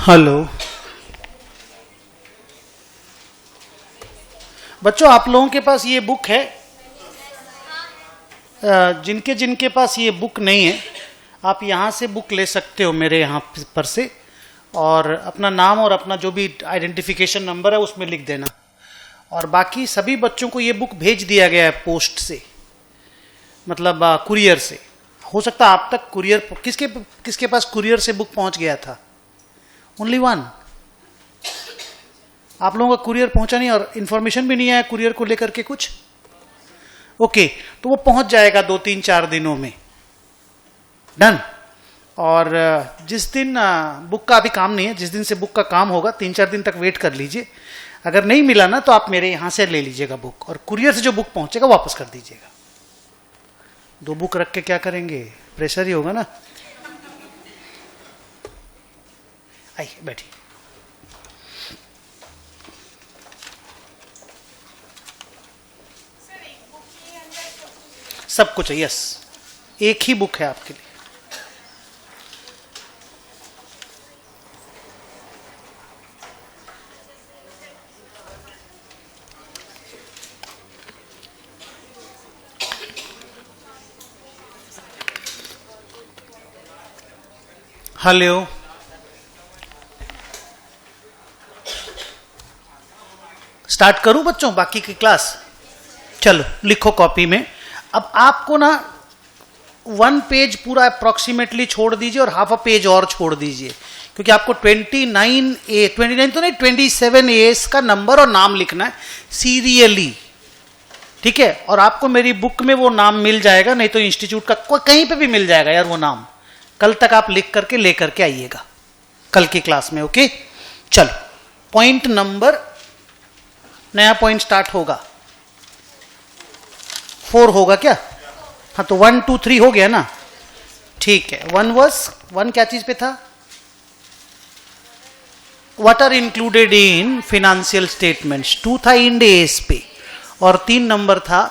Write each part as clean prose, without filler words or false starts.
Hello बच्चों, आप लोगों के पास ये बुक है? जिनके जिनके पास ये बुक नहीं है, आप यहाँ से बुक ले सकते हो मेरे यहाँ पर से, और अपना नाम और अपना जो भी आइडेंटिफिकेशन नंबर है उसमें लिख देना। और बाकी सभी बच्चों को ये बुक भेज दिया गया है पोस्ट से, मतलब कुरियर से। हो सकता है आप तक कुरियर किसके पास कुरियर से बुक पहुंच गया था? Only one. आप लोगों का कुरियर पहुंचा नहीं और इंफॉर्मेशन भी नहीं आया कुरियर को लेकर के कुछ। ओके, तो वो पहुंच जाएगा 2-3-4 दिनों में। डन। और जिस दिन बुक का अभी काम नहीं है, जिस दिन से बुक का काम होगा 3-4 दिन तक वेट कर लीजिए। अगर नहीं मिला ना तो आप मेरे यहां से ले लीजिएगा बुक, और कुरियर से जो बुक पहुंचेगा वापस कर दीजिएगा। 2 बुक रख के क्या करेंगे? प्रेशर ही होगा ना। आइए बैठिए। सब कुछ है, यस, एक ही बुक है आपके लिए। हेलो, स्टार्ट करूं बच्चों बाकी की क्लास? चलो लिखो कॉपी में। अब आपको ना 1 पेज पूरा अप्रोक्सीमेटली छोड़ दीजिए और हाफ अ पेज और छोड़ दीजिए, क्योंकि आपको 29 तो नहीं 27 एस का नंबर और नाम लिखना है सीरियली, ठीक है? और आपको मेरी बुक में वो नाम मिल जाएगा, नहीं तो इंस्टीट्यूट का कोई कहीं पे भी मिल जाएगा यार वो नाम। कल तक आप लिख करके लेकर के आइएगा कल की क्लास में, ओके? चलो पॉइंट नंबर, नया पॉइंट स्टार्ट होगा, 4 होगा क्या? हाँ, तो 1 2 3 हो गया ना, ठीक है। 1 क्या चीज पे था? What are included in financial statements. 2 था इंड एस पे, और 3 नंबर था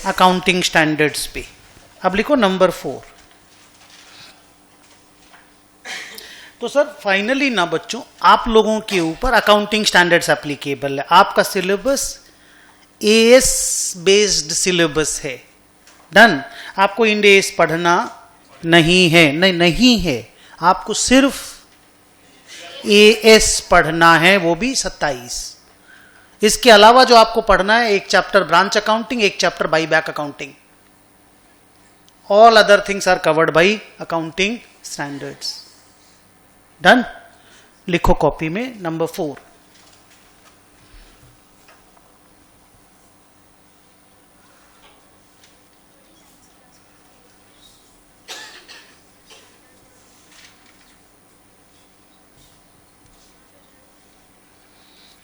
अकाउंटिंग स्टैंडर्ड्स पे। अब लिखो नंबर 4। तो सर फाइनली ना बच्चों, आप लोगों के ऊपर अकाउंटिंग स्टैंडर्ड्स एप्लीकेबल है। आपका सिलेबस एएस बेस्ड सिलेबस है। डन। आपको इंड एस पढ़ना नहीं है, नहीं है, आपको सिर्फ एएस पढ़ना है, वो भी 27। इसके अलावा जो आपको पढ़ना है, एक चैप्टर ब्रांच अकाउंटिंग, एक chapter buy back accounting. All other things are covered by accounting standards. Done. लिखो कॉपी में नंबर 4।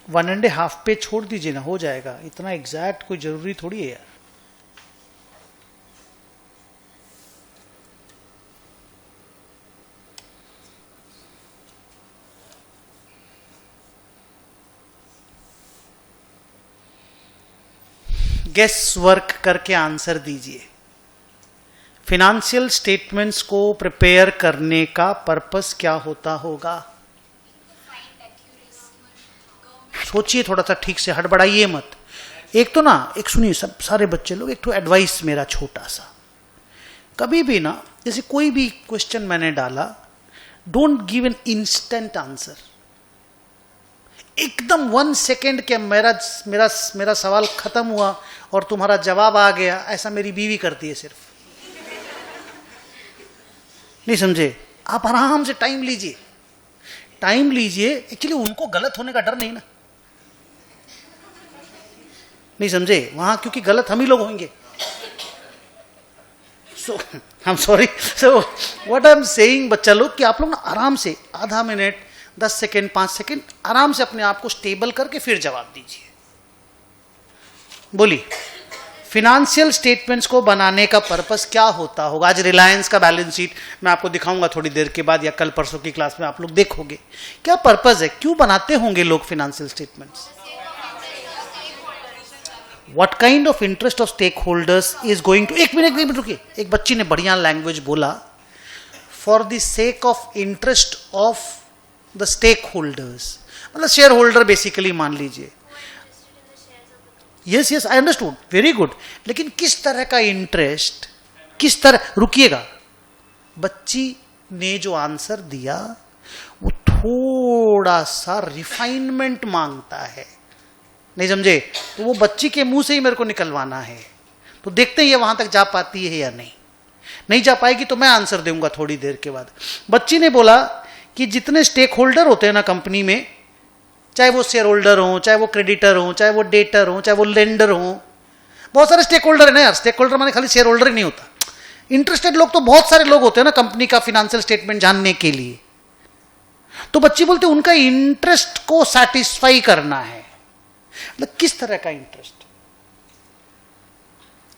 वन एंड हाफ पे छोड़ दीजिए ना, हो जाएगा। इतना एग्जैक्ट कोई जरूरी थोड़ी है यार। गेस वर्क करके आंसर दीजिए। फिनेंशियल स्टेटमेंट्स को प्रिपेयर करने का पर्पस क्या होता होगा? सोचिए थोड़ा सा, ठीक से हड़बड़ाइए मत। एक तो ना, एक सुनिए सब सारे बच्चे लोग, एक तो एडवाइस मेरा छोटा सा, कभी भी ना, जैसे कोई भी क्वेश्चन मैंने डाला, don't give an instant answer. एकदम 1 सेकेंड के मेरा सवाल खत्म हुआ और तुम्हारा जवाब आ गया, ऐसा मेरी बीवी करती है सिर्फ। नहीं समझे? आप आराम से टाइम लीजिए, टाइम लीजिए। एक्चुअली उनको गलत होने का डर नहीं ना, नहीं समझे? वहां क्योंकि गलत हम ही लोग होंगे। So I am sorry. So what I am saying बच्चा लोग, कि आप लोग ना आराम से आधा मिनट, 10 सेकेंड, 5 सेकेंड आराम से अपने आप को स्टेबल करके फिर जवाब दीजिए। बोलिए, फिनेंशियल स्टेटमेंट्स को बनाने का पर्पस क्या होता होगा? आज रिलायंस का बैलेंस शीट मैं आपको दिखाऊंगा थोड़ी देर के बाद, या कल परसों की क्लास में आप लोग देखोगे क्या पर्पस है, क्यों बनाते होंगे लोग financial statements. What kind of interest of stakeholders is going to. एक मिनट रुकिए, एक बच्ची ने बढ़िया लैंग्वेज बोला, for the sake of interest of the stakeholders, मतलब शेयर होल्डर बेसिकली मान लीजिए। Yes yes I understood, very good. लेकिन किस तरह का इंटरेस्ट, किस तरह, रुकिएगा, बच्ची ने जो आंसर दिया वो थोड़ा सा रिफाइनमेंट मांगता है, नहीं समझे? तो वो बच्ची के मुंह से ही मेरे को निकलवाना है, तो देखते हैं ये वहां तक जा पाती है या नहीं। नहीं जा पाएगी तो मैं आंसर दूंगा थोड़ी देर के बाद। बच्ची ने बोला कि जितने स्टेक होल्डर होते हैं ना कंपनी में, चाहे वो शेयर होल्डर हो, चाहे वो क्रेडिटर हो, चाहे वो डेटर हो, चाहे वो लेंडर हो, बहुत सारे स्टेक होल्डर है ना यार। स्टेक होल्डर माने खाली शेयर होल्डर ही नहीं होता, इंटरेस्टेड लोग तो बहुत सारे लोग होते हैं ना कंपनी का फाइनेंशियल स्टेटमेंट जानने के लिए। तो बच्ची बोलते उनका इंटरेस्ट को सेटिस्फाई करना है। मतलब किस तरह का इंटरेस्ट,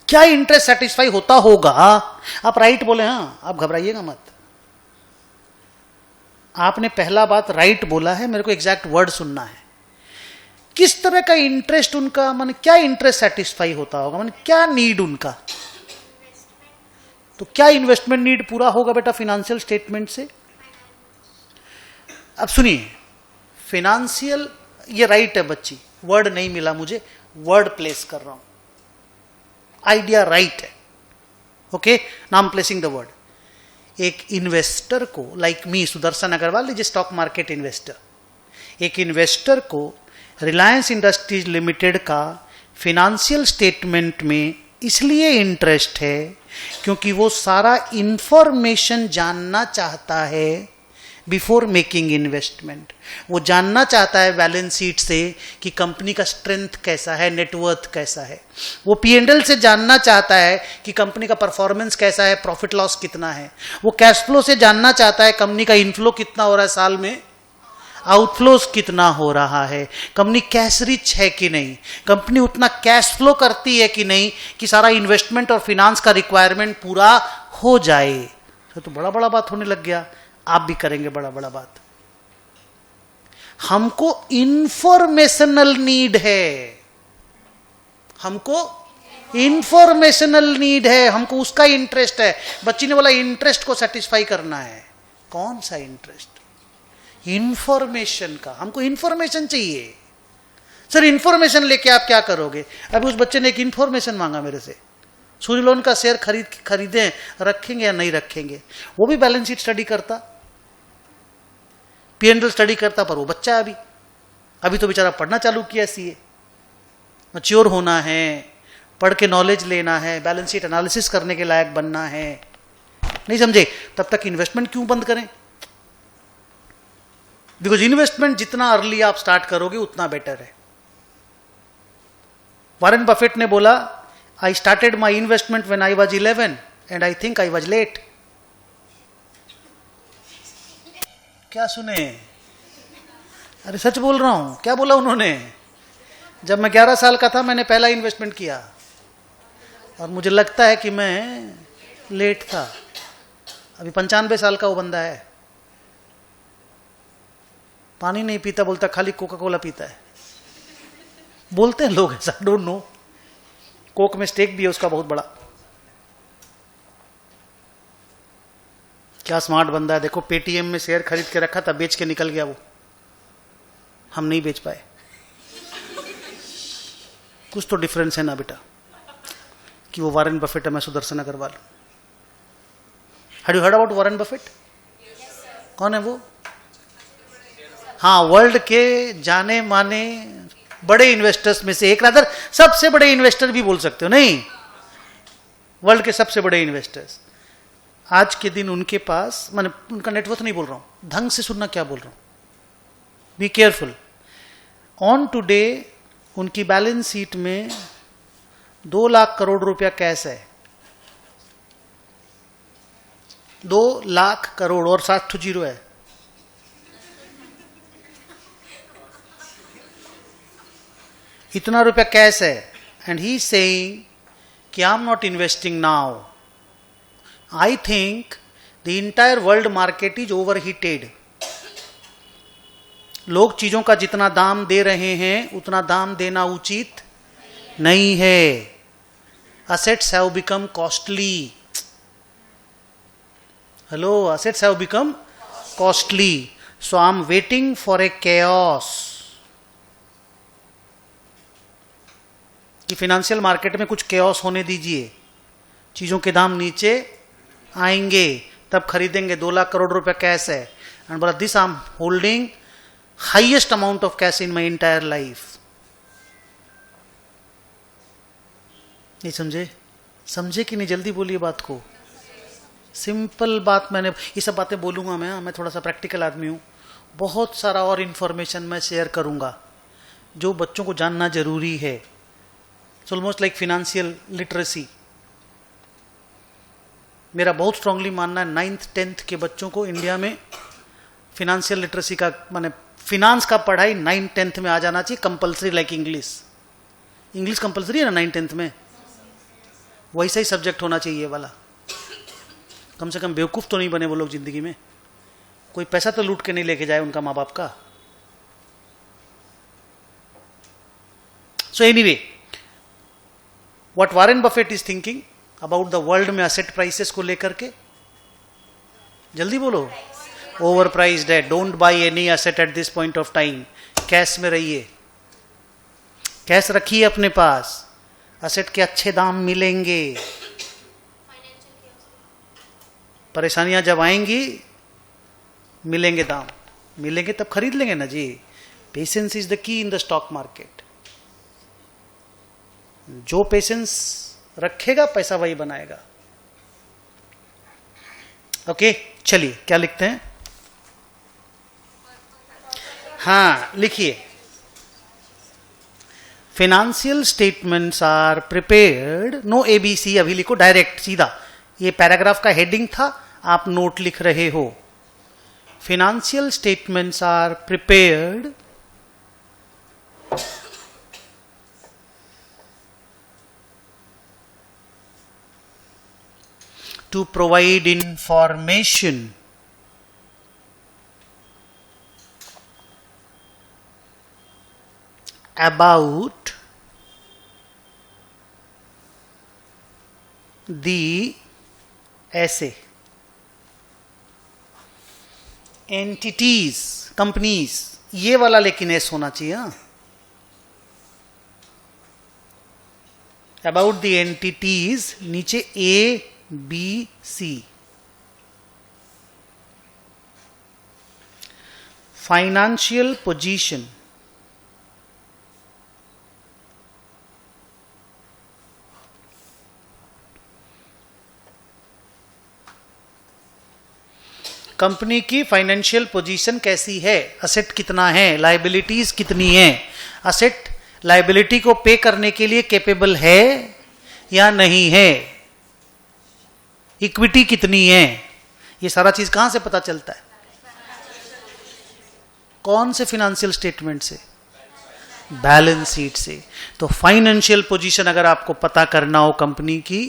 क्या इंटरेस्ट सेटिस्फाई होता होगा? आप राइट बोले, हाँ आप घबराइएगा मत। आपने पहला बात राइट बोला है, मेरे को एग्जैक्ट वर्ड सुनना है। किस तरह का इंटरेस्ट उनका, माने क्या इंटरेस्ट सेटिस्फाई होता होगा, माने क्या नीड उनका? तो क्या इन्वेस्टमेंट नीड पूरा होगा बेटा फाइनेंशियल स्टेटमेंट से? अब सुनिए, फाइनेंशियल, ये राइट है बच्ची, वर्ड नहीं मिला मुझे, वर्ड प्लेस कर रहा हूं, आइडिया राइट है, okay, now I am placing the word. एक इन्वेस्टर को, लाइक मी सुदर्शन अग्रवाल, लीजिए स्टॉक मार्केट इन्वेस्टर, एक इन्वेस्टर को रिलायंस इंडस्ट्रीज लिमिटेड का फाइनेंशियल स्टेटमेंट में इसलिए इंटरेस्ट है क्योंकि वो सारा इंफॉर्मेशन जानना चाहता है बिफोर मेकिंग इन्वेस्टमेंट। वो जानना चाहता है बैलेंस शीट से कि कंपनी का स्ट्रेंथ कैसा है, नेटवर्थ कैसा है। वो P&L से जानना चाहता है कि कंपनी का परफॉर्मेंस कैसा है, प्रॉफिट लॉस कितना है। वो कैश फ्लो से जानना चाहता है कंपनी का इनफ्लो कितना हो रहा है साल में, आउटफ्लोज कितना हो रहा है, कंपनी कैश रिच है कि नहीं, कंपनी उतना कैश फ्लो करती है कि नहीं कि सारा इन्वेस्टमेंट और फिनांस का रिक्वायरमेंट पूरा हो जाए। तो बड़ा बड़ा बात होने लग गया, आप भी करेंगे बड़ा बड़ा बात। हमको इंफॉर्मेशनल नीड है, हमको इंफॉर्मेशनल नीड है, हमको उसका इंटरेस्ट है। बच्ची ने बोला इंटरेस्ट को सेटिस्फाई करना है। कौन सा इंटरेस्ट? इंफॉर्मेशन का, हमको इंफॉर्मेशन चाहिए। सर इंफॉर्मेशन लेके आप क्या करोगे? अभी उस बच्चे ने एक इंफॉर्मेशन मांगा मेरे से, सुजलोन का शेयर खरीदें, रखेंगे या नहीं रखेंगे। वो भी बैलेंस शीट स्टडी करता, P&L स्टडी करता, पर वो बच्चा है अभी तो बेचारा पढ़ना चालू किया, सीए मैच्योर होना है, पढ़ के नॉलेज लेना है, बैलेंस शीट एनालिसिस करने के लायक बनना है। नहीं समझे? तब तक इन्वेस्टमेंट क्यों बंद करें? बिकॉज इन्वेस्टमेंट जितना अर्ली आप स्टार्ट करोगे उतना बेटर है। वॉरेन बफेट ने बोला, I started my investment when I was 11 and I think I was late. क्या सुने? अरे सच बोल रहा हूं। क्या बोला उन्होंने? जब मैं 11 साल का था मैंने पहला इन्वेस्टमेंट किया और मुझे लगता है कि मैं लेट था। अभी 95 साल का वो बंदा है, पानी नहीं पीता, बोलता खाली कोका कोला पीता है। बोलते हैं लोग ऐसा, डोंट नो। कोक में स्टेक भी है उसका बहुत बड़ा। क्या स्मार्ट बंदा है, देखो पेटीएम में शेयर खरीद के रखा था, बेच के निकल गया वो, हम नहीं बेच पाए। कुछ तो डिफरेंस है ना बेटा, कि वो वॉरेन बफेट है, मैं Sudarshan Agarwal. Have you heard about Warren Buffett? कौन है वो? हाँ, वर्ल्ड के जाने माने बड़े इन्वेस्टर्स में से एक, रादर सबसे बड़े इन्वेस्टर भी बोल सकते हो, नहीं, वर्ल्ड के सबसे बड़े इन्वेस्टर्स। आज के दिन उनके पास, मैंने उनका नेटवर्थ नहीं बोल रहा हूं, ढंग से सुनना क्या बोल रहा हूं, बी केयरफुल। ऑन टुडे उनकी बैलेंस शीट में 2 लाख करोड़ रुपया कैश है, 2 लाख करोड़, और 7 जीरो है। इतना रुपया कैश है, एंड ही सेइंग कि I am not investing now, I think the entire world market is over heated. लोग चीजों का जितना दाम दे रहे हैं उतना दाम देना उचित नहीं है। Assets have become costly. Hello, assets have become costly. So I am waiting for a chaos कि फाइनेंशियल मार्केट में कुछ केओस होने दीजिए, चीजों के दाम नीचे आएंगे, तब खरीदेंगे। 2 लाख करोड़ रुपया कैश है, एंड बोला this I am holding highest amount of cash in my entire life. नहीं समझे? समझे कि नहीं? जल्दी बोलिए बात को। सिंपल बात, मैंने ये सब बातें बोलूंगा मैं थोड़ा सा प्रैक्टिकल आदमी हूं। बहुत सारा और इंफॉर्मेशन मैं शेयर करूंगा जो बच्चों को जानना जरूरी है। It's almost like financial literacy. मेरा बहुत स्ट्रांगली मानना है 9th 10th के बच्चों को इंडिया में फिनेंशियल लिटरेसी का माने फिनांस का पढ़ाई 9th 10th में आ जाना चाहिए, कंपलसरी। लाइक इंग्लिश कंपलसरी है ना 9th 10th में, वैसा ही सब्जेक्ट होना चाहिए वाला। कम से कम बेवकूफ तो नहीं बने वो लोग जिंदगी में, कोई पैसा तो लूट के नहीं लेके जाए उनका माँ बाप का। So anyway, what Warren Buffett is thinking about the world में असेट प्राइसेस को लेकर के, जल्दी बोलो। ओवर प्राइस्ड है, don't buy any asset at this point of time. Cash में रहिए, कैश रखिए अपने पास, असेट के अच्छे दाम मिलेंगे। परेशानियां जब आएंगी मिलेंगे दाम, मिलेंगे तब खरीद लेंगे ना जी। Patience is the key in the stock market. जो पेशेंस रखेगा पैसा वही बनाएगा। ओके, चलिए क्या लिखते हैं? हाँ लिखिए, financial statements are prepared, no ABC, अभी लिखो डायरेक्ट सीधा। ये पैराग्राफ का हेडिंग था, आप नोट लिख रहे हो। Financial statements are prepared to provide information about the ऐसे entities, companies, ये वाला लेकिन एस होना चाहिए। हाँ, about the entities, नीचे A B C, financial position, company की फाइनेंशियल पोजीशन कैसी है, असेट कितना है, लायबिलिटीज कितनी है, असेट लायबिलिटी को पे करने के लिए कैपेबल है या नहीं है, इक्विटी कितनी है, ये सारा चीज कहां से पता चलता है? कौन से फाइनेंशियल स्टेटमेंट से? बैलेंस शीट से। तो फाइनेंशियल पोजीशन अगर आपको पता करना हो कंपनी की,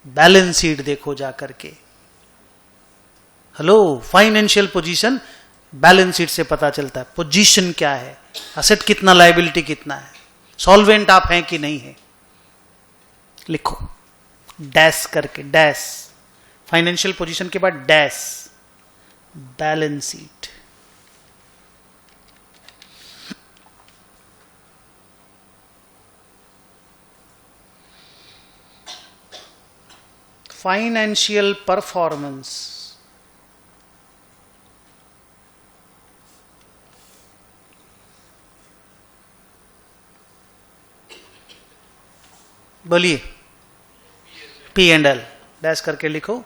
बैलेंस शीट देखो जा करके। Hello, financial position balance sheet से पता चलता है। पोजीशन क्या है, असेट कितना, लायबिलिटी कितना है, सॉल्वेंट आप हैं कि नहीं है। लिखो डैश करके, डैश फाइनेंशियल पोजीशन के बाद dash balance sheet. Financial performance, बोलिए। पी एंड एल डैश करके लिखो,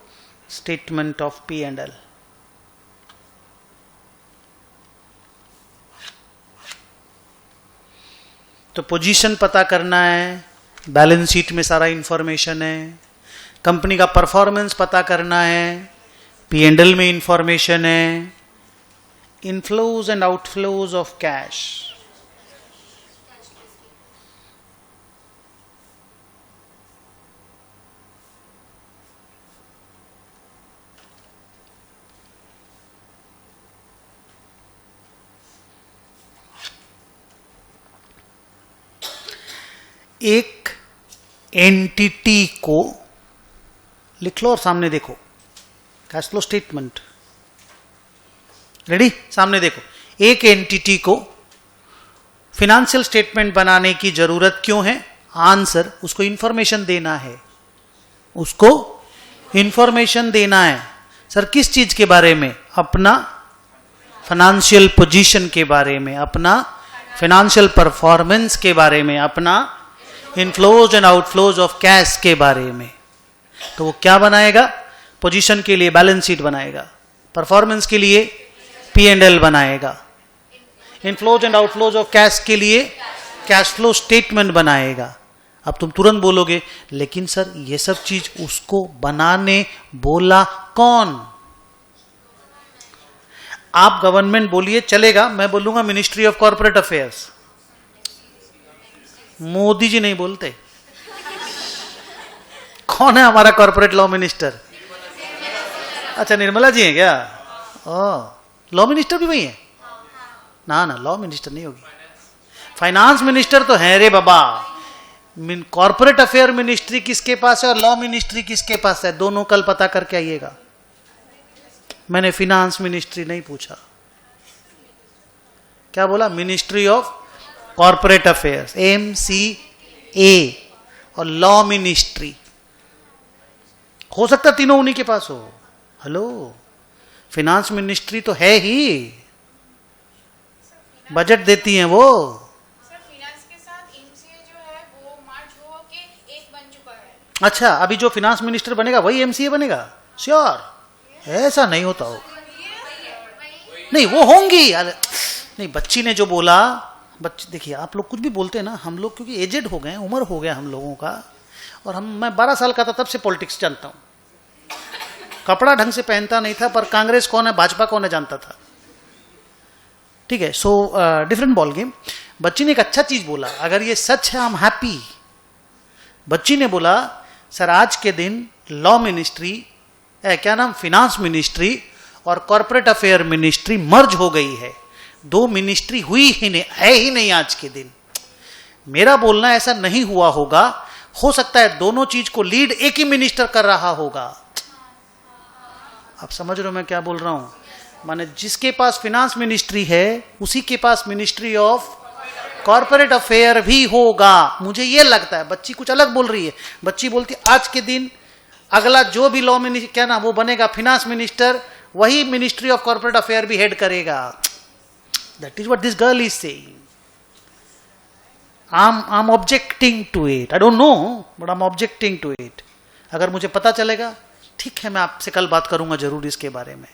statement of P and L. तो पोजीशन पता करना है, बैलेंस शीट में सारा इंफॉर्मेशन है। कंपनी का परफॉर्मेंस पता करना है, पी एंड एल में इंफॉर्मेशन है। Inflows and outflows of cash, एक एंटिटी को लिख लो और सामने देखो, कैश फ्लो स्टेटमेंट। रेडी? सामने देखो, एक एंटिटी को फिनेंशियल स्टेटमेंट बनाने की जरूरत क्यों है? आंसर, उसको इंफॉर्मेशन देना है। उसको इंफॉर्मेशन देना है। सर किस चीज के बारे में? अपना फाइनेंशियल पोजीशन के बारे में, अपना फाइनेंशियल परफॉर्मेंस के बारे में, अपना inflows and outflows of cash के बारे में। तो वो क्या बनाएगा? पोजीशन के लिए बैलेंस शीट बनाएगा, परफॉर्मेंस के लिए P&L बनाएगा, inflows and outflows of cash के लिए कैश फ्लो स्टेटमेंट बनाएगा। अब तुम तुरंत बोलोगे लेकिन सर ये सब चीज उसको बनाने बोला कौन? आप गवर्नमेंट बोलिए चलेगा, मैं बोलूंगा ministry of corporate affairs. Modi ji नहीं बोलते। कौन है हमारा कॉर्पोरेट लॉ मिनिस्टर? अच्छा, निर्मला जी हैं क्या? लॉ मिनिस्टर भी वही है? ना ना, लॉ मिनिस्टर नहीं होगी, फाइनेंस मिनिस्टर तो है रे बाबा। कॉर्पोरेट अफेयर मिनिस्ट्री किसके पास है और लॉ मिनिस्ट्री किसके पास है? दोनों कल पता करके आइएगा। मैंने फिनांस मिनिस्ट्री नहीं पूछा, क्या बोला? Ministry of corporate affairs, MCA, और लॉ मिनिस्ट्री। हो सकता है तीनों उन्हीं के पास हो। हेलो, फिनांस मिनिस्ट्री तो है ही, बजट देती हैं वो। सर फिनांस के साथ MCA जो है वो मार्च हो के एक बन चुका है। अच्छा, अभी जो फिनांस मिनिस्टर बनेगा वही MCA बनेगा? श्योर? ऐसा नहीं होता हो। नहीं, वो होंगी यार। नहीं, बच्ची ने जो बोला, बच्ची देखिए, आप लोग कुछ भी बोलते हैं ना, हम लोग क्योंकि एजेड हो गए, उम्र हो गया हम लोगों का, और मैं 12 साल का था तब से पॉलिटिक्स जानता हूं। कपड़ा ढंग से पहनता नहीं था, पर कांग्रेस कौन है भाजपा कौन है जानता था। ठीक है, सो डिफरेंट बॉल गेम। बच्ची ने एक अच्छा चीज बोला, अगर ये सच है, आई एम हैप्पी। बच्ची ने बोला सर आज के दिन लॉ मिनिस्ट्री, क्या नाम, फिनांस मिनिस्ट्री और कॉर्पोरेट अफेयर मिनिस्ट्री मर्ज हो गई है। दो मिनिस्ट्री हुई ही नहीं, है ही नहीं आज के दिन। मेरा बोलना ऐसा नहीं हुआ होगा, हो सकता है दोनों चीज को लीड एक ही मिनिस्टर कर रहा होगा। आप समझ रहे हो मैं क्या बोल रहा हूं? माने जिसके पास फिनांस मिनिस्ट्री है उसी के पास मिनिस्ट्री ऑफ कॉर्पोरेट अफेयर भी होगा, मुझे ये लगता है। बच्ची कुछ अलग बोल रही है। बच्ची बोलती आज के दिन अगला जो भी लॉ मिनिस्टर, क्या ना वो बनेगा फिनांस मिनिस्टर, वही मिनिस्ट्री ऑफ कॉर्पोरेट अफेयर भी हेड करेगा। That is what this girl is saying. I am objecting to it. I don't know but I am objecting to it. अगर मुझे पता चलेगा ठीक है, मैं आपसे कल बात करूंगा जरूर इसके बारे में।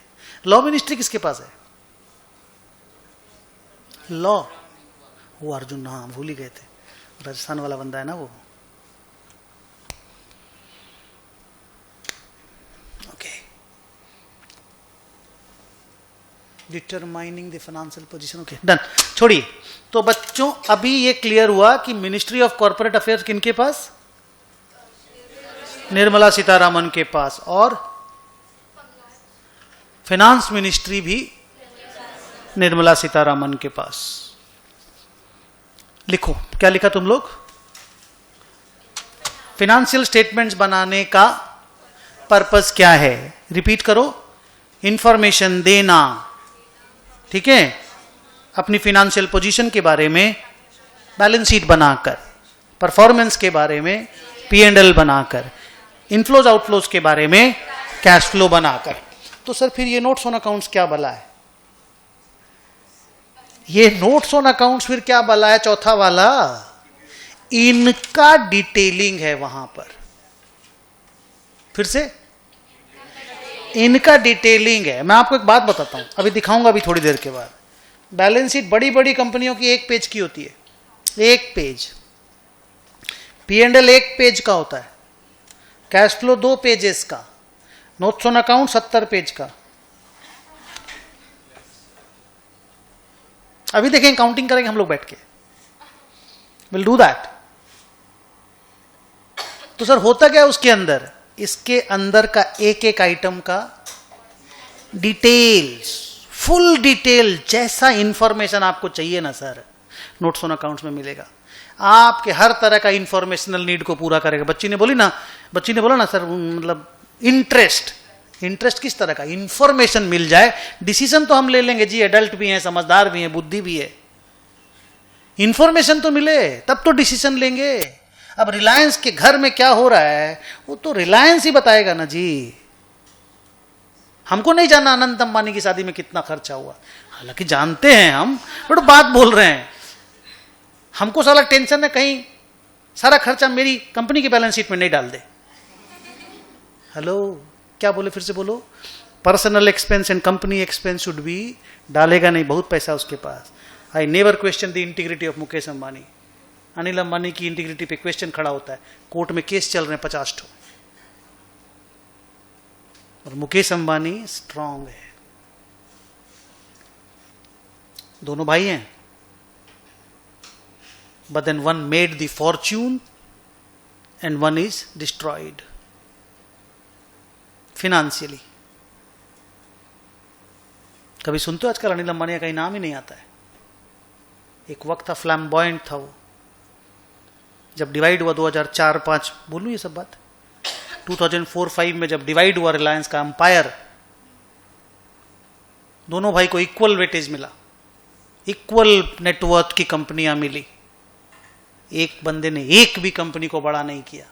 लॉ मिनिस्ट्री किसके पास है? लॉ, वो अर्जुन, हाँ भूल ही गए थे, राजस्थान वाला बंदा है ना वो। Okay, determining the financial position. Okay done, छोड़िए। तो बच्चों अभी ये क्लियर हुआ कि मिनिस्ट्री ऑफ कॉर्पोरेट अफेयर्स किनके पास? निर्मला सीतारामन के पास, और फाइनेंस मिनिस्ट्री भी निर्मला सीतारामन के पास। लिखो, क्या लिखा तुम लोग? फाइनेंशियल स्टेटमेंट्स बनाने का पर्पस क्या है? रिपीट करो। इंफॉर्मेशन देना, ठीक है, अपनी फाइनेंशियल पोजीशन के बारे में बैलेंस शीट बनाकर, परफॉर्मेंस के बारे में P&L बनाकर, इनफ्लोज आउटफ्लोज के बारे में कैश फ्लो बनाकर। तो सर फिर ये नोट्स ऑन अकाउंट्स क्या भला है? ये नोट्स ऑन अकाउंट्स फिर क्या भला है? चौथा वाला, इनका डिटेलिंग है वहां पर। फिर से इनका डिटेलिंग है। मैं आपको एक बात बताता हूं, अभी दिखाऊंगा अभी थोड़ी देर के बाद। बैलेंस शीट बड़ी बड़ी कंपनियों की 1 पेज की होती है, 1 पेज। P&L 1 पेज का होता है, कैश फ्लो 2 पेजेस का, नोट्स ऑन अकाउंट 70 पेज का। अभी देखें, काउंटिंग करेंगे हम लोग बैठ के, विल डू दैट। तो सर होता क्या है उसके अंदर? इसके अंदर का एक एक आइटम का डिटेल्स, फुल डिटेल, जैसा इंफॉर्मेशन आपको चाहिए ना सर, नोट्स ऑन अकाउंट्स में मिलेगा। आपके हर तरह का इंफॉर्मेशनल नीड को पूरा करेगा। बच्ची ने बोला ना सर, मतलब इंटरेस्ट, इंटरेस्ट किस तरह का, इंफॉर्मेशन मिल जाए, डिसीजन तो हम ले लेंगे जी, एडल्ट भी हैं, समझदार भी हैं, बुद्धि भी है, इंफॉर्मेशन तो मिले तब तो डिसीजन लेंगे। अब रिलायंस के घर में क्या हो रहा है वो तो रिलायंस ही बताएगा ना जी, हमको नहीं जानना अनंत अंबानी की शादी में कितना खर्चा हुआ, हालांकि जानते हैं हम, बट बात बोल रहे हैं। हमको सारा टेंशन है कहीं सारा खर्चा मेरी कंपनी की बैलेंस शीट में नहीं डाल दे। हेलो, क्या बोले, फिर से बोलो। Personal expense and company expense should be, डालेगा नहीं, बहुत पैसा उसके पास। I never question the integrity of Mukesh Ambani. Anil Ambani की इंटीग्रिटी पे क्वेश्चन खड़ा होता है, कोर्ट में केस चल रहे हैं 50 ठो, और मुकेश अंबानी स्ट्रांग है। दोनों भाई हैं, but then one made the fortune and one is destroyed financially. कभी सुनते हो आजकल अनिल अंबानी का नाम ही नहीं आता है। एक वक्त था, फ्लैम्बॉयंट था वो, जब डिवाइड हुआ 2004-5, बोलूं ये सब बात, 2004-5 में जब डिवाइड हुआ रिलायंस का अंपायर, दोनों भाई को इक्वल वेटेज मिला, इक्वल नेटवर्थ की कंपनियां मिली। एक बंदे ने एक भी कंपनी को बड़ा नहीं किया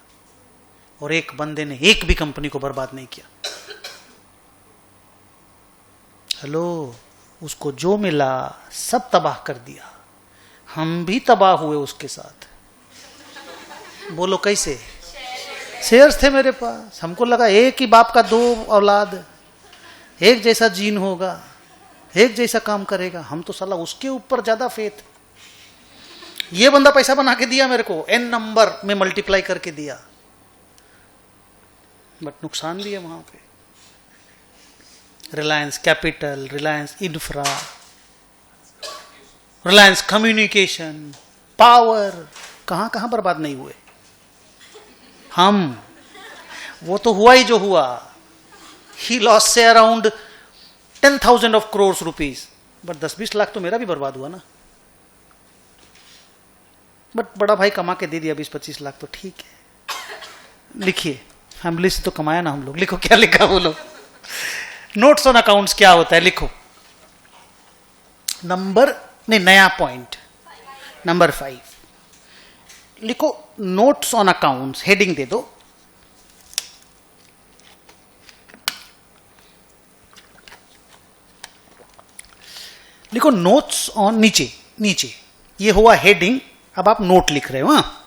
और एक बंदे ने एक भी कंपनी को बर्बाद नहीं किया। हेलो, उसको जो मिला सब तबाह कर दिया, हम भी तबाह हुए उसके साथ। बोलो कैसे? शेयर्स थे मेरे पास, हमको लगा एक ही बाप का 2 औलाद, एक जैसा जीन होगा, एक जैसा काम करेगा, हम तो साला उसके ऊपर ज्यादा फेथ। ये बंदा पैसा बना के दिया मेरे को, n नंबर में मल्टीप्लाई करके दिया, बट नुकसान भी है वहां पे। Reliance capital, Reliance infra, Reliance communication, power, कहां कहां बर्बाद नहीं हुए हम। वो तो हुआ ही जो हुआ, ही लॉस से around 10,000 of crores rupees, but 10-20 lakh तो मेरा भी बर्बाद हुआ ना। बट बड़ा भाई कमा के दे दिया 20-25 लाख, तो ठीक है। लिखिए, फैमिली से तो कमाया ना हम लोग। लिखो क्या लिखा बोलो। नोट्स ऑन अकाउंट्स क्या होता है, लिखो। नंबर नहीं, नया पॉइंट नंबर 5 लिखो। नोट्स ऑन अकाउंट्स, हेडिंग दे दो। लिखो नोट्स ऑन, नीचे नीचे ये हुआ हेडिंग, अब आप नोट लिख रहे हो। हाँ,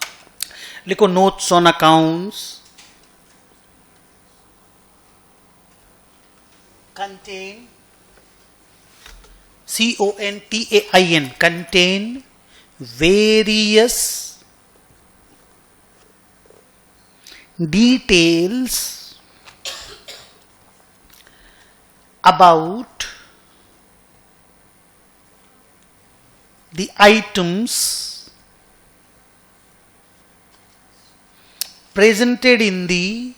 लिखो notes on accounts contain, CONTAIN, contain various details about the items presented in the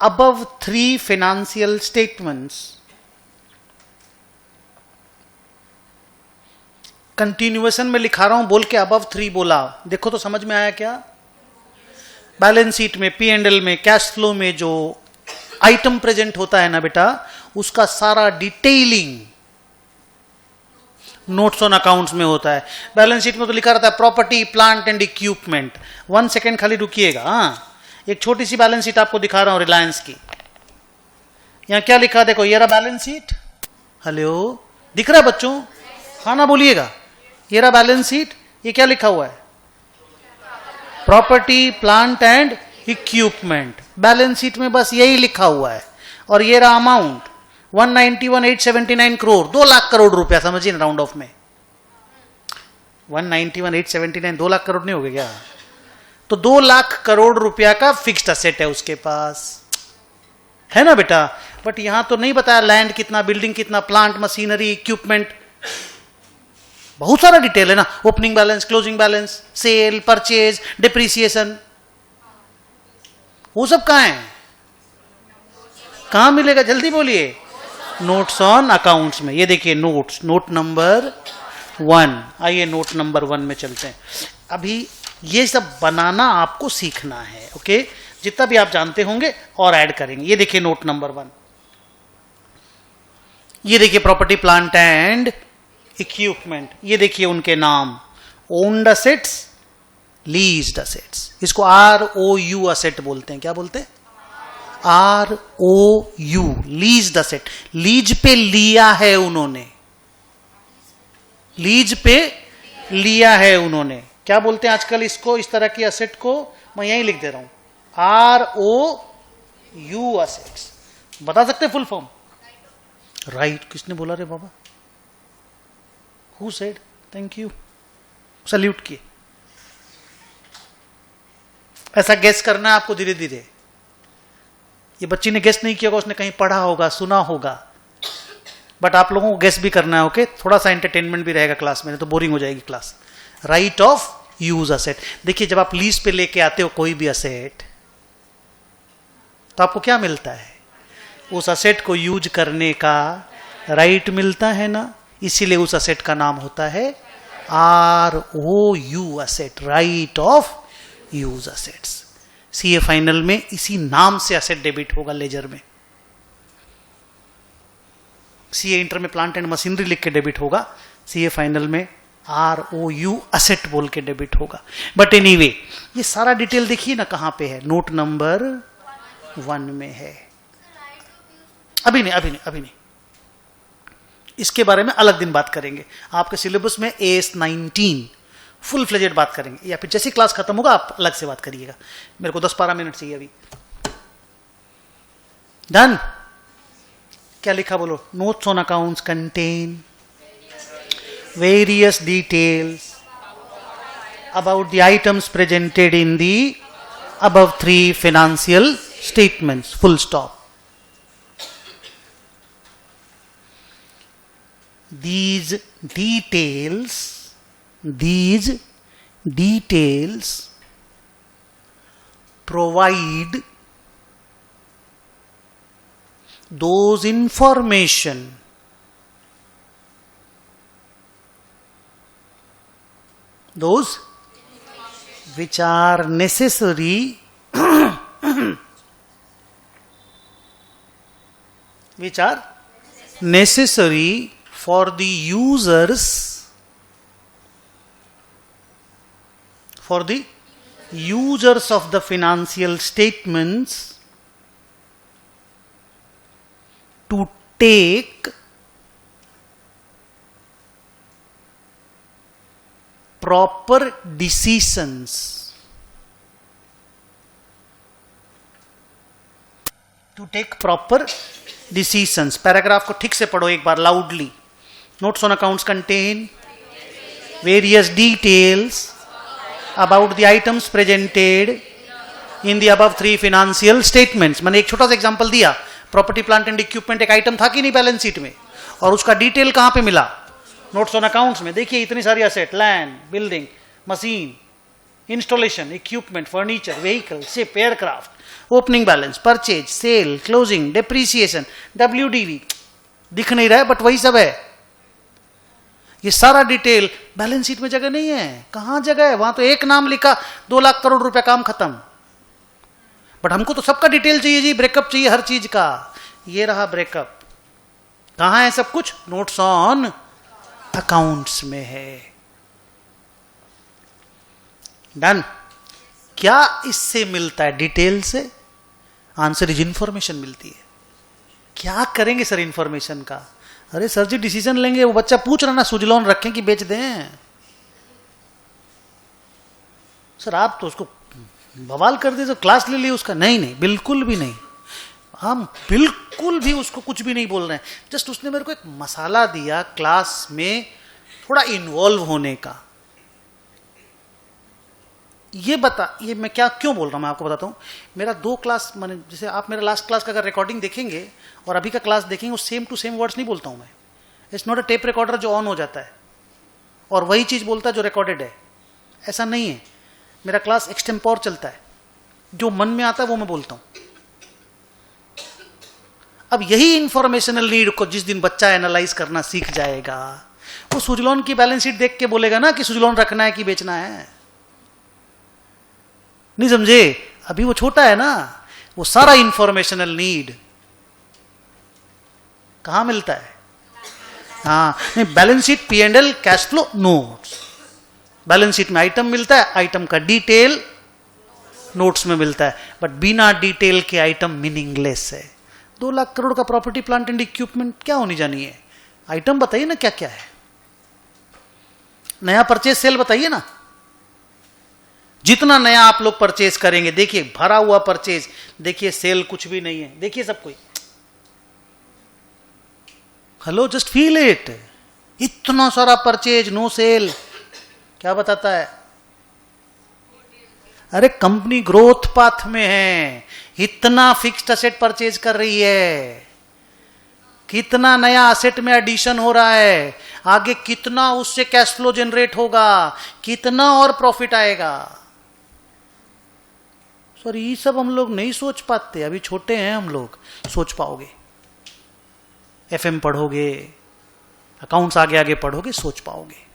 above 3 financial statements. Continuation में लिखा रहा हूं, बोल के above 3 बोला, देखो तो समझ में आया क्या? बैलेंस शीट में, P&L में, कैश फ्लो में जो आइटम प्रेजेंट होता है ना बेटा, उसका सारा डिटेलिंग नोट्स ऑन अकाउंट्स में होता है। बैलेंस शीट में तो लिखा रहता है property, plant and equipment. 1 second खाली रुकिएगा। हाँ, एक छोटी सी बैलेंस शीट आपको दिखा रहा हूं रिलायंस की। यहां क्या लिखा, देखो, ये रहा बैलेंस शीट। हेलो, दिख रहा है बच्चों? हाँ ना बोलिएगा। ये रहा बैलेंस शीट, ये क्या लिखा हुआ है? Property, plant and equipment. Balance sheet में बस यही लिखा हुआ है। और ये रहा अमाउंट 191,879 करोड़, 2 लाख करोड़ रुपया, समझिए राउंड ऑफ में। 191,879 2 लाख करोड़ नहीं हो गए क्या? तो 2 लाख करोड़ रुपया का फिक्स्ड असेट है उसके पास, है ना बेटा? बट यहां तो नहीं बताया लैंड कितना, बिल्डिंग कितना, प्लांट, मशीनरी, इक्विपमेंट, बहुत सारा डिटेल है ना। Opening balance, closing balance, sale, purchase, depreciation, वो सब कहां है? कहां मिलेगा, जल्दी बोलिए। नोट्स ऑन अकाउंट्स में। ये देखिए नोट्स, नोट नंबर 1। आइए नोट नंबर 1 में चलते हैं। अभी ये सब बनाना आपको सीखना है। ओके, जितना भी आप जानते होंगे और ऐड करेंगे। ये देखिए नोट नंबर 1, ये देखिए प्रॉपर्टी प्लांट एंड इक्विपमेंट, ये देखिए उनके नाम, ओन्ड असेट्स, लीज्ड असेट्स। इसको ROU असेट बोलते हैं। क्या बोलते हैं? ROU, leased asset. लीज पे लिया है उन्होंने, लीज पे लिया है उन्होंने। क्या बोलते हैं आजकल इसको, इस तरह की असेट को? मैं यही लिख दे रहा हूं, ROU असेट्स। बता सकते हैं फुल फॉर्म? राइट। किसने बोला रे बाबा? Who said? Thank you, salute किए। ऐसा गेस करना है आपको धीरे धीरे। ये बच्ची ने गेस नहीं किया होगा, उसने कहीं पढ़ा होगा, सुना होगा, बट आप लोगों को गेस भी करना है। ओके, थोड़ा सा एंटरटेनमेंट भी रहेगा क्लास में, तो बोरिंग हो जाएगी class. Right of use asset. देखिए जब आप लीज पे लेके आते हो कोई भी असेट, तो आपको क्या मिलता है? उस असेट को यूज करने का राइट मिलता है ना, इसीलिए उस असेट का नाम होता है ROU asset, right of use assets. CA final में इसी नाम से असेट डेबिट होगा लेजर में। सीए इंटर में प्लांट एंड मशीनरी लिख के डेबिट होगा, सीए फाइनल में ROU असेट बोल के डेबिट होगा। बट एनीवे, ये सारा डिटेल देखिए ना कहां पे है, नोट नंबर 1 में है। अभी नहीं, इसके बारे में अलग दिन बात करेंगे। आपके सिलेबस में AS19 फुल फ्लेजेड बात करेंगे, या फिर जैसी क्लास खत्म होगा आप अलग से बात करिएगा। मेरे को 10-12 मिनट चाहिए अभी। डन? क्या लिखा बोलो? Notes on accounts contain various details about the items presented in the above 3 financial statements. Full stop. These details provide those information which are necessary for the users of the financial statements to take proper decisions. To take proper decisions. Paragraph को ठीक से पढ़ो एक बार loudly. Notes on accounts contain various details about the items presented in the above 3 financial statements. मैंने एक छोटा सा example दिया, प्रॉपर्टी प्लांट एंड इक्विपमेंट एक आइटम था कि नहीं बैलेंस शीट में, और उसका डिटेल कहां पे मिला? नोट्स ऑन अकाउंट्स में। देखिए इतनी सारी asset, land, building, machine, installation, equipment, furniture, vehicle, ship, aircraft, opening balance, purchase, sale, closing, depreciation, WDV। दिख नहीं रहा है बट वही सब है। ये सारा डिटेल बैलेंस शीट में जगह नहीं है। कहां जगह है? वहां तो एक नाम लिखा, 2 लाख करोड़ रुपया, काम खत्म। बट हमको तो सबका डिटेल चाहिए जी, ब्रेकअप चाहिए हर चीज का। ये रहा ब्रेकअप। कहां है सब कुछ? नोट्स ऑन अकाउंट्स में है। डन? क्या इससे मिलता है? डिटेल से आंसर इज इंफॉर्मेशन मिलती है। क्या करेंगे सर इंफॉर्मेशन का? अरे सर जी डिसीजन लेंगे। वो बच्चा पूछ रहा ना, सुजलॉन रखें कि बेच दें? सर आप तो उसको बवाल कर दे, तो क्लास ले ली उसका। नहीं, बिल्कुल भी नहीं, हम बिल्कुल भी उसको कुछ भी नहीं बोल रहे हैं। जस्ट उसने मेरे को एक मसाला दिया क्लास में थोड़ा इन्वॉल्व होने का। ये मैं क्या क्यों बोल रहा हूं, मैं आपको बताता हूं। मेरा 2 क्लास, मैंने जैसे आप मेरा लास्ट क्लास का अगर रिकॉर्डिंग देखेंगे और अभी का क्लास देखेंगे, वो सेम टू सेम वर्ड्स नहीं बोलता हूं मैं। It's not a tape recorder जो ऑन हो जाता है और वही चीज बोलता है जो रिकॉर्डेड है। ऐसा नहीं है। मेरा क्लास एक्सटेम्पोर चलता है, जो मन में आता है वो मैं बोलता हूं। अब यही इंफॉर्मेशनल नीड को जिस दिन बच्चा एनालाइज करना सीख जाएगा, वो सुजलॉन की बैलेंस शीट देख के बोलेगा ना कि सुजलॉन रखना है कि बेचना है। नहीं समझे? अभी वो छोटा है ना, वो सारा इंफॉर्मेशनल नीड कहां मिलता है? हाँ, नहीं, balance sheet, P&L, cash flow, notes. Balance sheet में आइटम मिलता है, आइटम का डिटेल नोट्स में मिलता है, बट बिना डिटेल के आइटम मीनिंगलेस है। 2 लाख करोड़ का प्रॉपर्टी प्लांट एंड इक्विपमेंट क्या होनी जानी है? आइटम बताइए ना क्या क्या है। नया परचेज सेल बताइए ना। जितना नया आप लोग परचेज करेंगे, देखिए भरा हुआ परचेज, देखिए सेल कुछ भी नहीं है, देखिए सब कोई। Hello, just feel it. इतना सारा परचेज, नो सेल, क्या बताता है? अरे कंपनी ग्रोथ पाथ में है, इतना फिक्स्ड असेट परचेज कर रही है, कितना नया असेट में एडिशन हो रहा है, आगे कितना उससे कैश फ्लो जनरेट होगा, कितना और प्रॉफिट आएगा। सर ये सब हम लोग नहीं सोच पाते, अभी छोटे हैं हम लोग। सोच पाओगे, FM पढ़ोगे, अकाउंट्स आगे आगे पढ़ोगे, सोच पाओगे।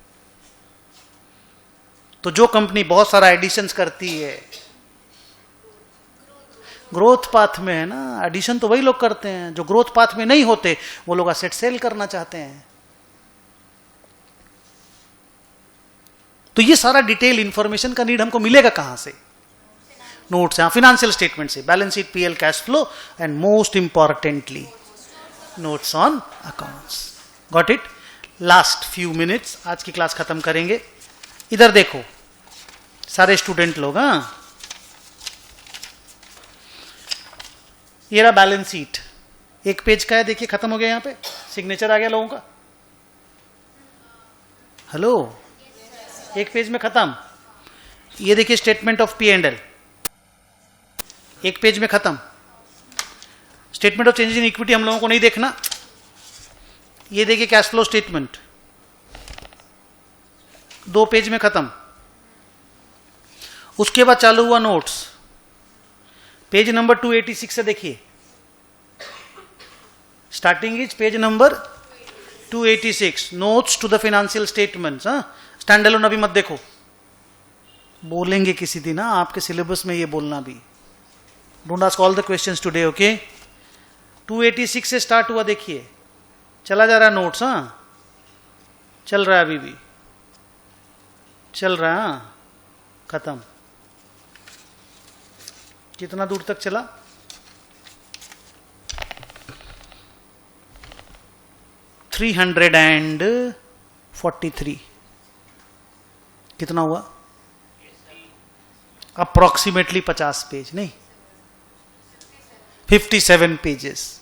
तो जो कंपनी बहुत सारा एडिशंस करती है, ग्रोथ पाथ में है ना, एडिशन तो वही लोग करते हैं। जो ग्रोथ पाथ में नहीं होते, वो लोग असेट सेल करना चाहते हैं। तो ये सारा डिटेल इंफॉर्मेशन का नीड हमको मिलेगा कहां से? नोट्स से, फिनेंशियल स्टेटमेंट से, balance sheet, PL, cash flow, and most importantly notes on accounts. Got it? Last few minutes, आज की क्लास खत्म करेंगे। इधर देखो सारे स्टूडेंट लोग, हाँ, ये रहा बैलेंस शीट, 1 पेज का है, देखिए खत्म हो गया। यहां पे सिग्नेचर आ गया लोगों का। हेलो, 1 पेज में खत्म। ये देखिए स्टेटमेंट ऑफ P&L, 1 पेज में खत्म। Statement of changes in equity हम लोगों को नहीं देखना। ये देखिए कैश फ्लो स्टेटमेंट, 2 पेज में खत्म। उसके बाद चालू हुआ नोट्स, पेज नंबर 286 से देखिए, starting is page number 286, notes to the financial statements. Standalone अभी मत देखो, बोलेंगे किसी दिन ना आपके सिलेबस में ये बोलना भी। Don't ask all the questions today, okay? 286 से स्टार्ट हुआ, देखिए चला जा रहा है नोट्स। हाँ, चल रहा है, अभी भी चल रहा है। हाँ, खत्म। कितना दूर तक चला? 343। कितना हुआ? अप्रोक्सीमेटली 50 पेज, नहीं 57 पेजेस।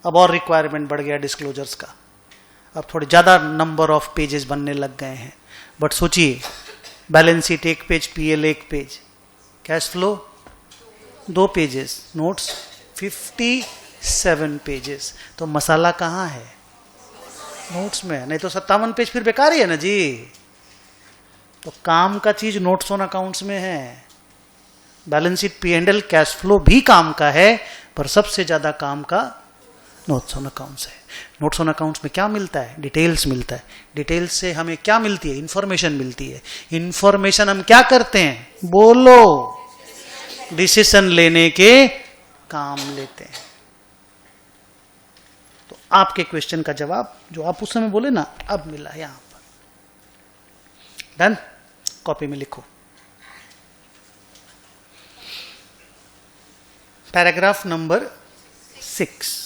अब और रिक्वायरमेंट बढ़ गया डिस्क्लोजर्स का, अब थोड़े ज्यादा नंबर ऑफ पेजेस बनने लग गए हैं। बट सोचिए, balance sheet 1 page, PL 1 page, cash flow 2 pages, notes 57 pages. तो मसाला कहाँ है? नोट्स में। नहीं तो 57 पेज फिर बेकार ही है ना जी। तो काम का चीज नोट्स ऑन अकाउंट्स में है। Balance sheet, P&L, cash flow भी काम का है, पर सबसे ज्यादा काम का नोट्स ऑन अकाउंट्स है। नोट्स ऑन अकाउंट्स में क्या मिलता है? डिटेल्स मिलता है। डिटेल्स से हमें क्या मिलती है? इंफॉर्मेशन मिलती है। इंफॉर्मेशन हम क्या करते हैं? बोलो, डिसीजन लेने के काम लेते हैं। तो आपके क्वेश्चन का जवाब जो आप उस समय बोले ना, अब मिला यहां पर। डन? कॉपी में लिखो। पैराग्राफ नंबर 6,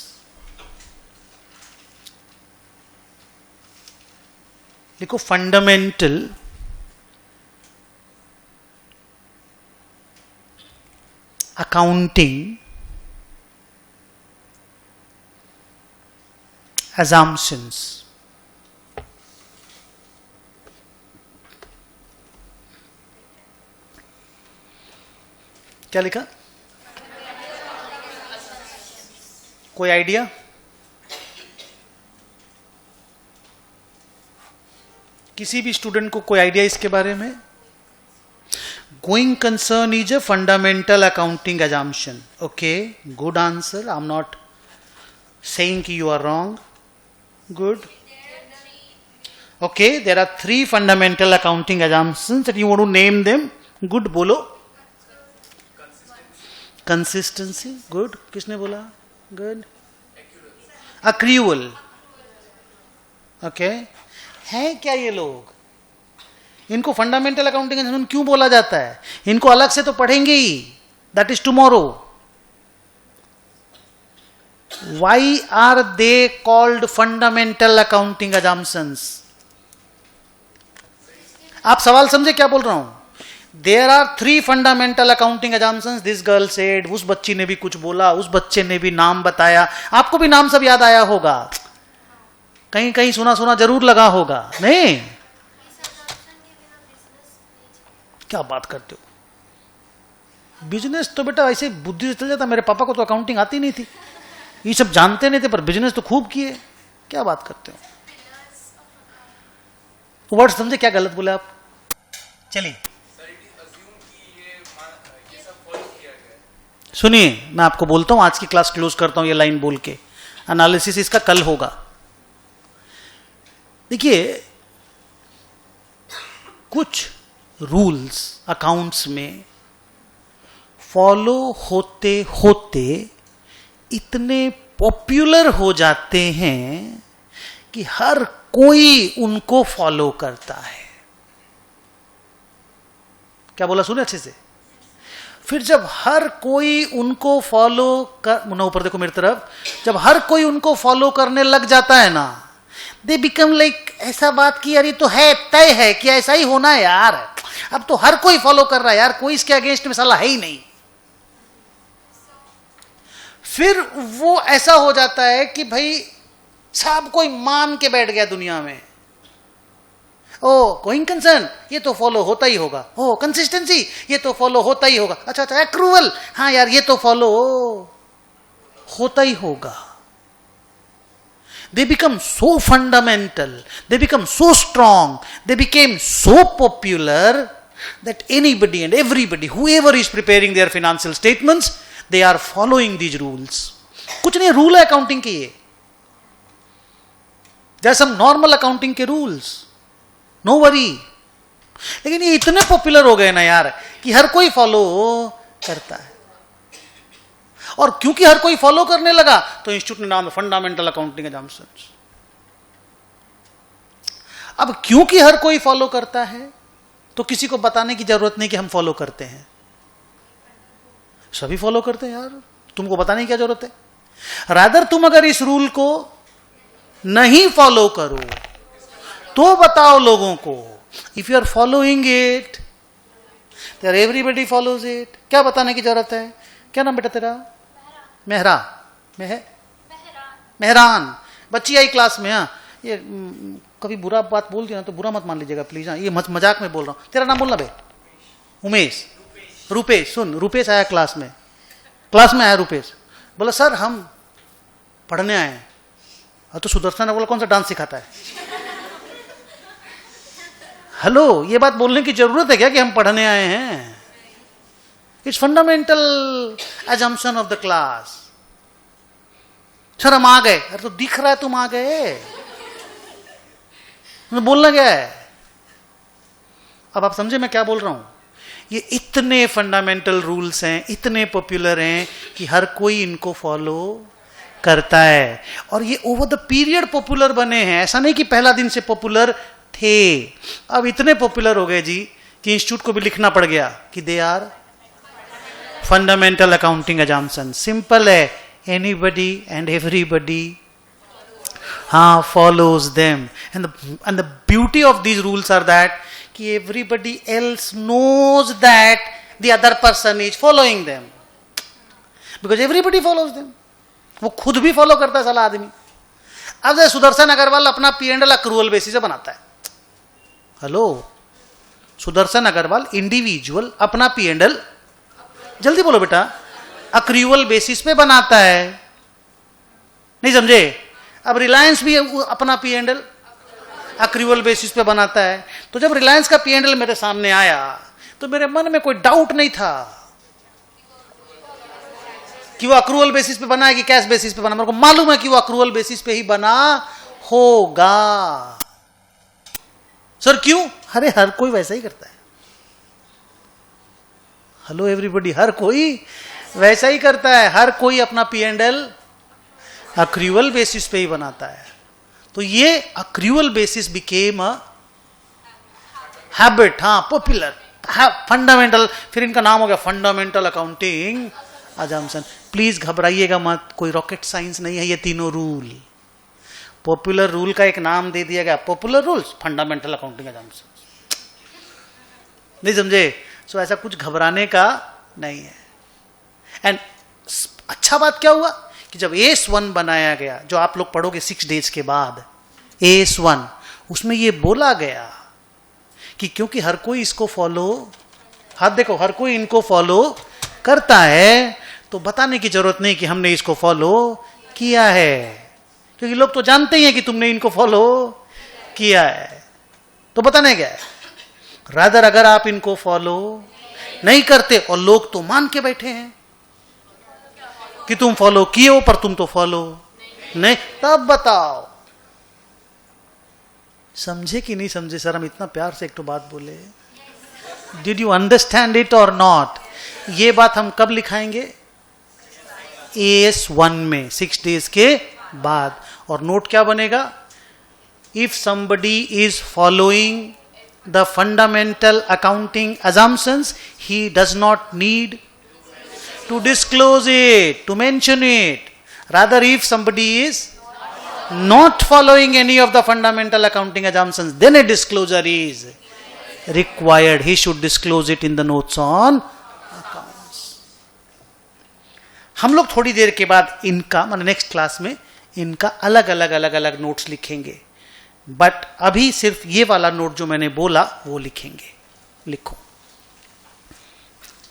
लिखो फंडामेंटल अकाउंटिंग assumptions। क्या लिखा? कोई आइडिया? किसी भी स्टूडेंट को कोई आइडिया इसके बारे में? Going concern is a fundamental accounting assumption। Okay, good answer. I am not saying कि you are wrong. Good. Okay, there are 3 fundamental accounting assumptions that you want to name them. Good, बोलो। Consistency, good, किसने बोला? Good. Accrual, okay. है क्या ये लोग? इनको fundamental accounting क्यों बोला जाता है? इनको अलग से तो पढ़ेंगे ही, that is tomorrow. Why are they called fundamental accounting assumptions? आप सवाल समझे क्या बोल रहा हूं? There are 3 fundamental accounting assumptions. This girl said, उस बच्ची ने भी कुछ बोला, उस बच्चे ने भी नाम बताया, आपको भी नाम सब याद आया होगा, कहीं कहीं सुना सुना जरूर लगा होगा. नहीं, क्या बात करते हो? बिजनेस तो बेटा ऐसे बुद्धि से चल जाता. मेरे पापा को तो अकाउंटिंग आती नहीं थी, ये सब जानते नहीं थे, पर बिजनेस तो खूब किए. क्या बात करते हो? वर्ड समझे क्या गलत बोले आप? चलिए सुनिए, मैं आपको बोलता हूं, आज की क्लास क्लोज करता हूं ये लाइन बोल के. एनालिसिस इसका कल होगा. देखिए, कुछ रूल्स अकाउंट्स में फॉलो होते होते इतने पॉपुलर हो जाते हैं कि हर कोई उनको फॉलो करता है. क्या बोला? सुने अच्छे से. फिर जब हर कोई उनको फॉलो कर, ना ऊपर देखो मेरी तरफ, जब हर कोई उनको फॉलो करने लग जाता है ना, दे बिकम लाइक, ऐसा बात की यार ये तो है, तय है कि ऐसा ही होना है यार, अब तो हर कोई फॉलो कर रहा है यार, कोई इसके अगेंस्ट में साला है ही नहीं. फिर वो ऐसा हो जाता है कि भाई सब कोई मान के बैठ गया दुनिया में. ओ गोइंग कंसर्न, ये तो फॉलो होता ही होगा. ओ कंसिस्टेंसी, ये तो फॉलो होता ही होगा. अच्छा अच्छा, अक्रूवल, हाँ यार ये तो फॉलो होता ही होगा. They become so fundamental, they become so strong, they became so popular that anybody and everybody, whoever is preparing their financial statements, they are following these rules. कुछ नहीं, रूल है अकाउंटिंग के ये. There are some normal accounting के rules, no worry. लेकिन ये इतने popular हो गए ना यार कि हर कोई फॉलो करता है. और क्योंकि हर कोई फॉलो करने लगा तो इंस्टीट्यूट ने नाम फंडामेंटल अकाउंटिंग assumptions. अब क्योंकि हर कोई फॉलो करता है तो किसी को बताने की जरूरत नहीं कि हम फॉलो करते हैं. सभी फॉलो करते हैं यार, तुमको बताने की क्या जरूरत है? रादर तुम अगर इस रूल को नहीं फॉलो करो तो बताओ लोगों को. If you are following it, everybody follows it. क्या बताने की जरूरत है? क्या नाम बेटा तेरा? मेहरा. मेहरान. बच्ची आई क्लास में. हाँ, ये कभी बुरा बात बोल दिया ना तो बुरा मत मान लीजिएगा प्लीज. हाँ, ये मजाक में बोल रहा हूं. तेरा नाम बोलना बे. उमेश. रुपेश. सुन, रुपेश आया क्लास में आया रुपेश. बोला सर हम पढ़ने आए हैं. तो सुदर्शन ने बोला कौन सा डांस सिखाता है? हेलो, ये बात बोलने की जरूरत है क्या कि हम पढ़ने आए हैं? Its fundamental assumption of the class. Sir हम आ गए. अरे तो दिख रहा है तुम आ गए, बोलना क्या है? अब आप समझे मैं क्या बोल रहा हूं? ये इतने फंडामेंटल रूल्स हैं, इतने पॉपुलर हैं कि हर कोई इनको फॉलो करता है. और ये ओवर द पीरियड पॉपुलर बने हैं. ऐसा नहीं कि पहला दिन से पॉपुलर थे. अब इतने पॉपुलर हो गए जी कि इंस्टीट्यूट को भी लिखना पड़ गया कि they are fundamental accounting assumption. Simple है, एनीबडी एंड एवरीबडी हाँ follows them. And the beauty of these rules are that कि everybody else knows that the other person is following them because everybody follows them. वो खुद भी follow करता है साला आदमी. अब जैसे सुदर्शन अग्रवाल अपना P&L अक्रूवल बेसिस से बनाता है. हेलो, सुदर्शन अग्रवाल इंडिविजुअल अपना P&L, जल्दी बोलो बेटा, अक्रूवल बेसिस पे बनाता है. नहीं समझे? अब रिलायंस भी अपना P&L अक्रूवल बेसिस पे बनाता है. तो जब रिलायंस का P&L मेरे सामने आया तो मेरे मन में कोई डाउट नहीं था कि वो अक्रूवल बेसिस पे बना है कि कैश बेसिस पे बना. मेरे को मालूम है कि वो अक्रूवल बेसिस पे ही बना होगा. सर क्यों? अरे हर कोई वैसा ही करता है. हेलो एवरीबॉडी, हर कोई वैसा ही करता है, हर कोई अपना P&L अक्रूवल बेसिस पे ही बनाता है। तो ये accrual basis became a habit, हाँ पॉपुलर, फंडामेंटल, फिर इनका नाम हो गया फंडामेंटल अकाउंटिंग अजम्पशन। प्लीज घबराइएगा मत, कोई रॉकेट साइंस नहीं है ये तीनों रूल। पॉपुलर रूल का एक नाम दे दिया गया, popular rules fundamental accounting assumption. नहीं समझे? सो ऐसा कुछ घबराने का नहीं है। एंड अच्छा बात क्या हुआ कि जब AS1 बनाया गया, जो आप लोग पढ़ोगे 6 डेज के बाद, AS1, उसमें ये बोला गया कि क्योंकि हर कोई इसको फॉलो, हाथ देखो, हर कोई इनको फॉलो करता है, तो बताने की जरूरत नहीं कि हमने इसको फॉलो किया है, क्योंकि लोग तो जानते ही हैं कि तुमने इनको फॉलो किया है। तो बताने क्या है, रादर अगर आप इनको फॉलो नहीं करते और लोग तो मान के बैठे हैं कि तुम फॉलो किए हो, पर तुम तो फॉलो नहीं, तब बताओ समझे कि नहीं समझे? सर हम इतना प्यार से एक तो बात बोले, डिड यू अंडरस्टैंड इट और नॉट? ये बात हम कब लिखाएंगे? AS1 में 6 डेज के बाद। और नोट क्या बनेगा? If somebody is following the fundamental accounting assumptions, he does not need to disclose it, to mention it. Rather, if somebody is not following any of the fundamental accounting assumptions, then a disclosure is required. He should disclose it in the notes on accounts. हम लोग थोड़ी देर के बाद इनका, मतलब next class में इनका अलग अलग नोट्स लिखेंगे, बट अभी सिर्फ ये वाला नोट जो मैंने बोला वो लिखेंगे। लिखो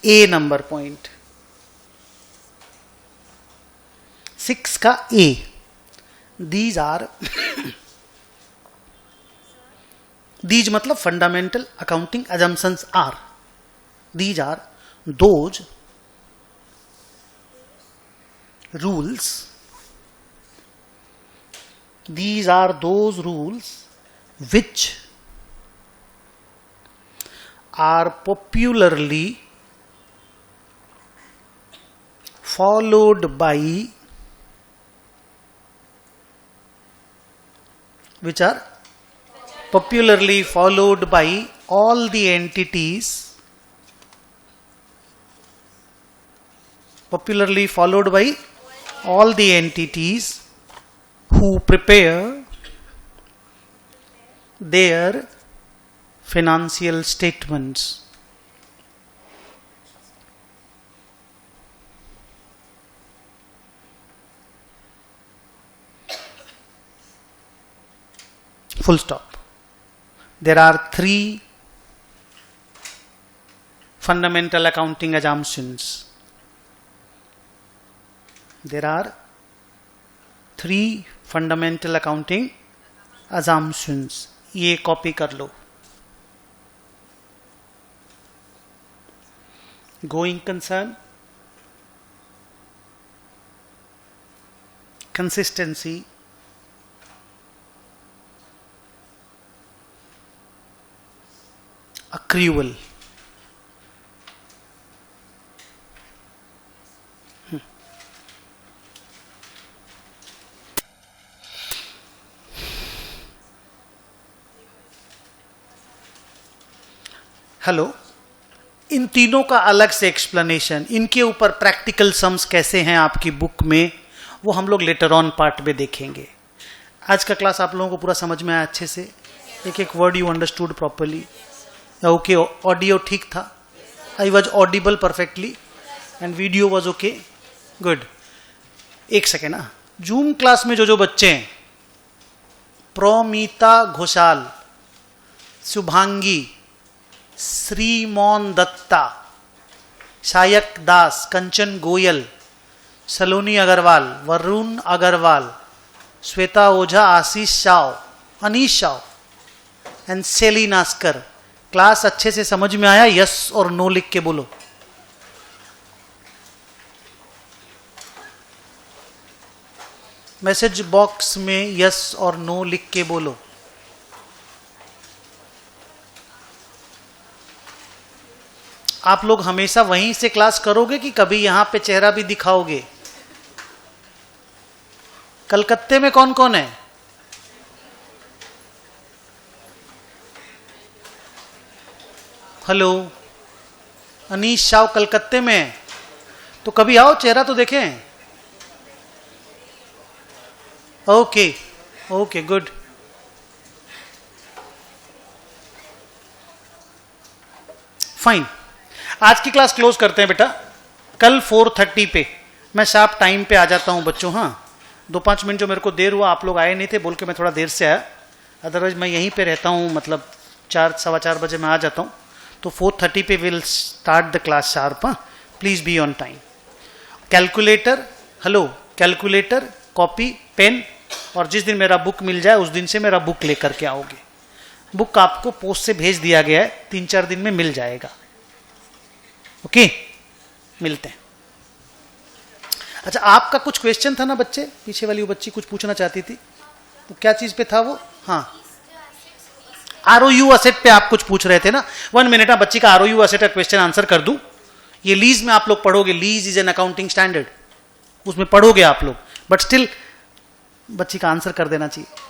A नंबर पॉइंट 6 का A, these are these मतलब fundamental accounting assumptions are, these are those rules, these are those rules which are popularly followed by, which are popularly followed by all the entities, popularly followed by all the entities who prepare their financial statements. Full stop. There are 3 fundamental accounting assumptions. There are 3 fundamental accounting assumptions. ये copy कर लो. Going concern, consistency, accrual. Hello, इन तीनों का अलग से explanation, इनके ऊपर प्रैक्टिकल सम्स कैसे हैं आपकी बुक में, वो हम लोग लेटर ऑन पार्ट में देखेंगे. आज का क्लास आप लोगों को पूरा समझ में आया अच्छे से? एक एक word you understood properly? Okay, audio ठीक था? I was Audible perfectly and video was okay? Good. एक सेकेंड ना, जूम क्लास में जो बच्चे हैं, प्रोमीता घोषाल, शुभांगी, श्रीमोन दत्ता, शायक दास, कंचन गोयल, सलोनी अग्रवाल, वरुण अग्रवाल, श्वेता ओझा, आशीष शाव, अनीश शाव एंड सेली नास्कर. क्लास अच्छे से समझ में आया? यस और नो लिख के बोलो. मैसेज बॉक्स में यस और नो लिख के बोलो. आप लोग हमेशा वहीं से क्लास करोगे कि कभी यहां पे चेहरा भी दिखाओगे? कलकत्ते में कौन कौन है? हेलो, अनीश शाह कलकत्ते में है, तो कभी आओ, चेहरा तो देखें। Okay okay, good. फाइन, आज की क्लास क्लोज करते हैं बेटा। कल 4:30 पे मैं शार्प टाइम पे आ जाता हूं बच्चों। हाँ, 2-5 मिनट जो मेरे को देर हुआ, आप लोग आए नहीं थे बोल के मैं थोड़ा देर से आया, अदरवाइज मैं यहीं पे रहता हूं, मतलब 4-4:15 बजे मैं आ जाता हूं। तो 4:30 पे will start the class sharp. Please be on time. Calculator, hello, calculator, copy, pen, और जिस दिन मेरा बुक मिल जाए उस दिन से मेरा बुक लेकर के आओगे। बुक आपको पोस्ट से भेज दिया गया है, 3-4 दिन में मिल जाएगा। ओके, मिलते हैं। अच्छा, आपका कुछ क्वेश्चन था ना बच्चे? पीछे वाली वो बच्ची कुछ पूछना चाहती थी, तो क्या चीज पे था वो? हाँ, ROU असेट पे आप कुछ पूछ रहे थे ना। 1 मिनट, बच्ची का ROU असेट का क्वेश्चन आंसर कर दूं। ये लीज में आप लोग पढ़ोगे, lease is an accounting standard, उसमें पढ़ोगे आप लोग, बट स्टिल बच्ची का आंसर कर देना चाहिए।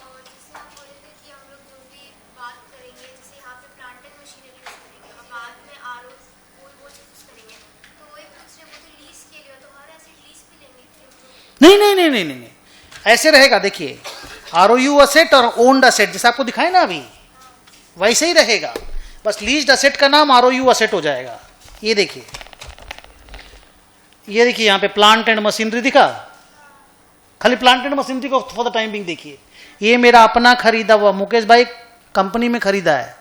नहीं नहीं नहीं नहीं नहीं, ऐसे रहेगा। देखिए, ROU असेट और ओन्ड असेट जैसे आपको दिखाए ना अभी, वैसे ही रहेगा, बस लीज्ड असेट का नाम ROU असेट हो जाएगा। ये देखिए, ये देखिए, यहां पे प्लांट एंड मशीनरी दिखा, खाली प्लांट एंड मशीनरी को फॉर द टाइम बिंग देखिए। ये मेरा अपना खरीदा हुआ, मुकेश भाई कंपनी में खरीदा है।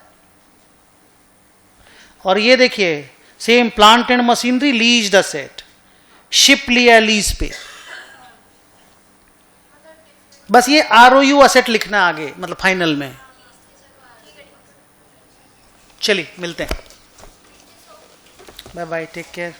और ये देखिए, same plant and machinery leased asset, ship लिया लीज पे, बस ये ROU असेट लिखना आगे, मतलब फाइनल में। चलिए मिलते हैं, बाय बाय, टेक केयर।